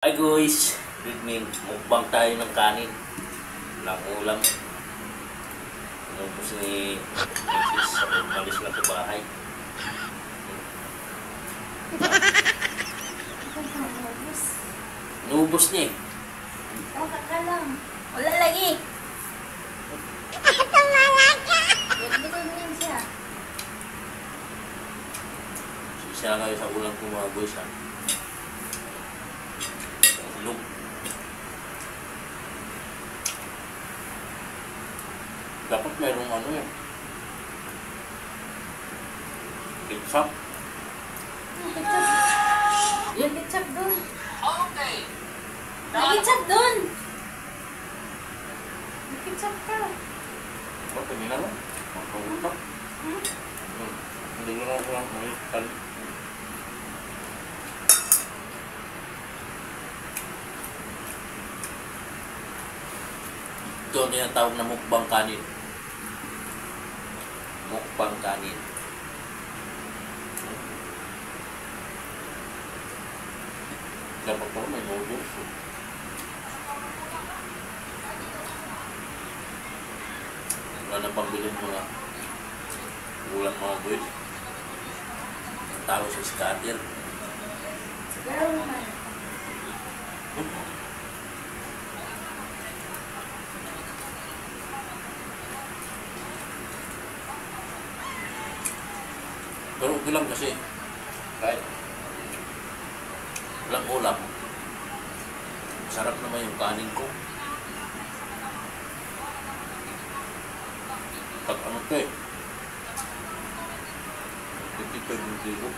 Hi guys, good evening. Mukbang tayo ng kanin. Walang ulam. Inubos ni Mrs. sa malis na sa bahay. Inubos niya eh. Baka ka lang. Wala lagi. Bukod mo yan siya. Isa kayo sa ulam ko mga guys ha. Ilog. Dapat mayroong ano yan. Ketchup. Yung ketchup dun. Okay. May ketchup dun. May ketchup ka. Bakit hindi na lang? Makautak. Hindi ko na lang makikita. Ito na yung tawag na mukbang kanin. Mukbang kanin. Dapat po may noodles. Wala na pambilin mga ulam mga boys. Ang tao sa scatter. Siguro naman. Pero okay lang kasi kahit walang ulam, sarap naman yung kanin ko. Pag ano ito eh, 55 yung kilo.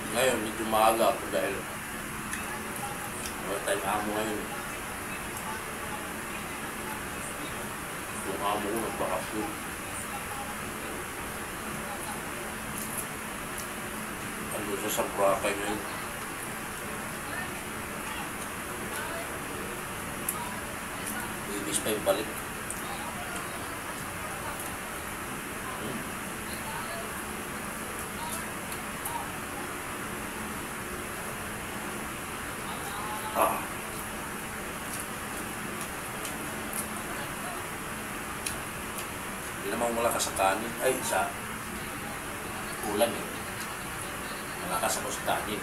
Ngayon, medyo maaga ako dahil wala tayong amo ngayon. Yung amo ko nagbakasyon. Ando siya sa Boracay ngayon. Ibis pa yung balik. Hindi naman malakas sa kanin. Ay, sa ulam eh. Malakas ako sa kanin.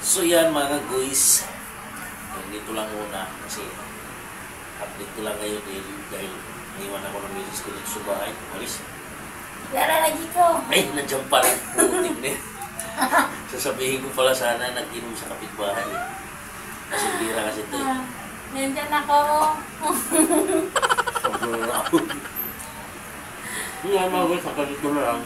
So yan mga guys, dito lang muna kasi update ko lang ngayon dahil niwan ako ng misis ko dito sa bahay. Malis. Lara lagi ko. Ay, nandiyan pala. Putik na. Sasabihin ko pala sana nag-inom sa kapitbahay. Kasi bira kasi ito. Nandyan ako. Sobrang ako. Hindi mga guys, hanggang dito na lang.